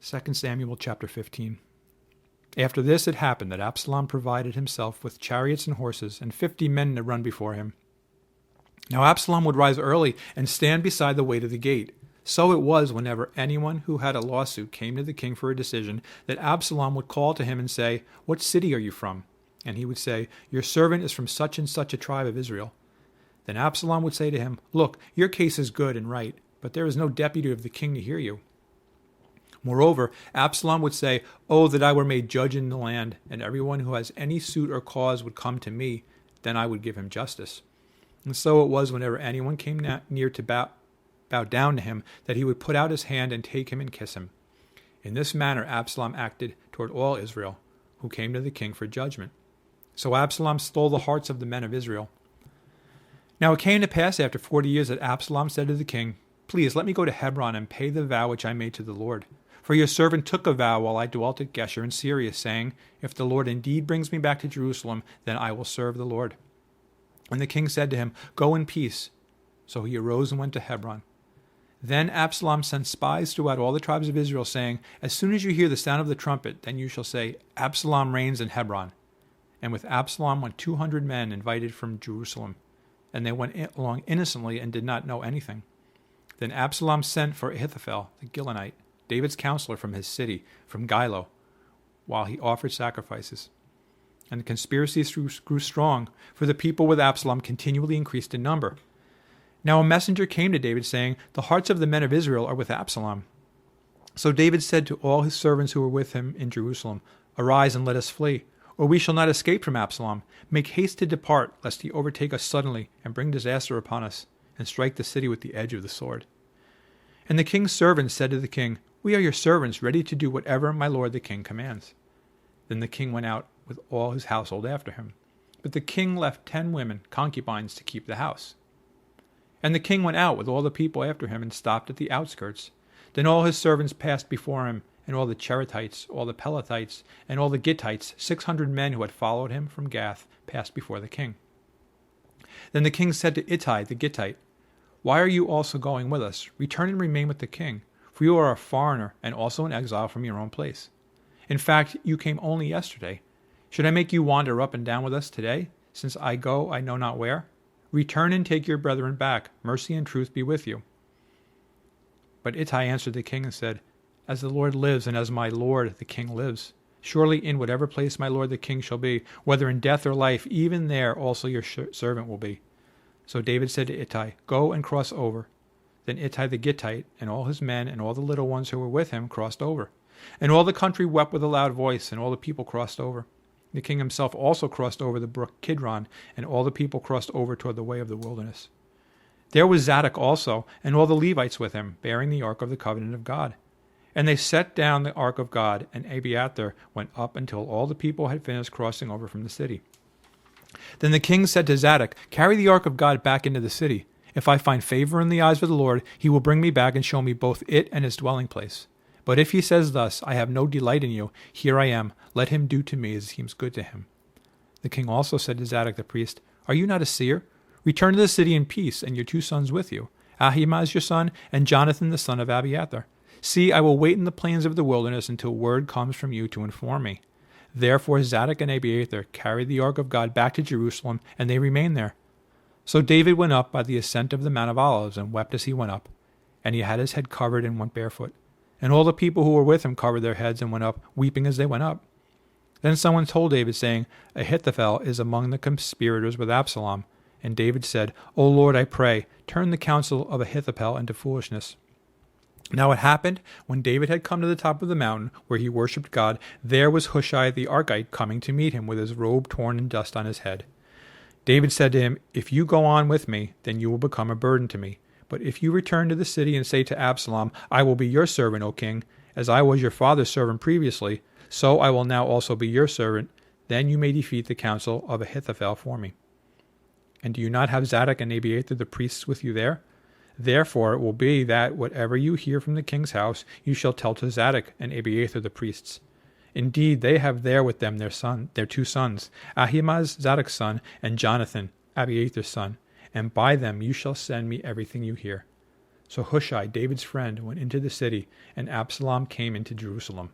2 Samuel chapter 15. After this it happened that Absalom provided himself with chariots and horses, and 50 men to run before him. Now Absalom would rise early and stand beside the way to the gate. So it was whenever anyone who had a lawsuit came to the king for a decision, that Absalom would call to him and say, "What city are you from?" And he would say, "Your servant is from such and such a tribe of Israel." Then Absalom would say to him, "Look, your case is good and right, but there is no deputy of the king to hear you." Moreover, Absalom would say, "Oh, that I were made judge in the land, and everyone who has any suit or cause would come to me, then I would give him justice." And so it was whenever anyone came near to bow down to him, that he would put out his hand and take him and kiss him. In this manner Absalom acted toward all Israel, who came to the king for judgment. So Absalom stole the hearts of the men of Israel. Now it came to pass after 40 years that Absalom said to the king, "Please let me go to Hebron and pay the vow which I made to the Lord. For your servant took a vow while I dwelt at Geshur in Syria, saying, 'If the Lord indeed brings me back to Jerusalem, then I will serve the Lord.'" And the king said to him, "Go in peace." So he arose and went to Hebron. Then Absalom sent spies throughout all the tribes of Israel, saying, "As soon as you hear the sound of the trumpet, then you shall say, 'Absalom reigns in Hebron.'" And with Absalom went 200 men invited from Jerusalem. And they went along innocently and did not know anything. Then Absalom sent for Ahithophel the Gilonite, David's counselor from his city, from Gilo, while he offered sacrifices. And the conspiracy grew strong, for the people with Absalom continually increased in number. Now a messenger came to David, saying, "The hearts of the men of Israel are with Absalom." So David said to all his servants who were with him in Jerusalem, "Arise and let us flee, or we shall not escape from Absalom. Make haste to depart, lest he overtake us suddenly, and bring disaster upon us, and strike the city with the edge of the sword." And the king's servants said to the king, "We are your servants, ready to do whatever my lord the king commands." Then the king went out with all his household after him. But the king left 10 women, concubines, to keep the house. And the king went out with all the people after him, and stopped at the outskirts. Then all his servants passed before him, and all the Cherethites, all the Pelethites, and all the Gittites, 600 men who had followed him from Gath, passed before the king. Then the king said to Ittai the Gittite, "Why are you also going with us? Return and remain with the king, for you are a foreigner and also an exile from your own place. In fact, you came only yesterday. Should I make you wander up and down with us today, since I go I know not where? Return and take your brethren back. Mercy and truth be with you." But Ittai answered the king and said, "As the Lord lives, and as my lord the king lives, surely in whatever place my lord the king shall be, whether in death or life, even there also your servant will be." So David said to Ittai, "Go and cross over." Then Ittai the Gittite and all his men and all the little ones who were with him crossed over. And all the country wept with a loud voice, and all the people crossed over. The king himself also crossed over the brook Kidron, and all the people crossed over toward the way of the wilderness. There was Zadok also, and all the Levites with him, bearing the ark of the covenant of God. And they set down the ark of God, and Abiathar went up until all the people had finished crossing over from the city. Then the king said to Zadok, "Carry the ark of God back into the city. If I find favor in the eyes of the Lord, he will bring me back and show me both it and his dwelling place. But if he says thus, 'I have no delight in you, here I am, let him do to me as seems good to him.'" The king also said to Zadok the priest, "Are you not a seer? Return to the city in peace, and your 2 sons with you, Ahimaaz your son, and Jonathan the son of Abiathar. See, I will wait in the plains of the wilderness until word comes from you to inform me." Therefore Zadok and Abiathar carried the ark of God back to Jerusalem, and they remained there. So David went up by the ascent of the Mount of Olives, and wept as he went up. And he had his head covered and went barefoot. And all the people who were with him covered their heads and went up, weeping as they went up. Then someone told David, saying, "Ahithophel is among the conspirators with Absalom." And David said, "O Lord, I pray, turn the counsel of Ahithophel into foolishness." Now it happened, when David had come to the top of the mountain, where he worshipped God, there was Hushai the Archite coming to meet him with his robe torn and dust on his head. David said to him, "If you go on with me, then you will become a burden to me. But if you return to the city and say to Absalom, 'I will be your servant, O king, as I was your father's servant previously, so I will now also be your servant,' then you may defeat the counsel of Ahithophel for me. And do you not have Zadok and Abiathar the priests with you there? Therefore it will be that whatever you hear from the king's house, you shall tell to Zadok and Abiathar the priests. Indeed, they have there with them their 2 sons, Ahimaaz Zadok's son, and Jonathan, Abiathar's son, and by them you shall send me everything you hear." So Hushai, David's friend, went into the city, and Absalom came into Jerusalem.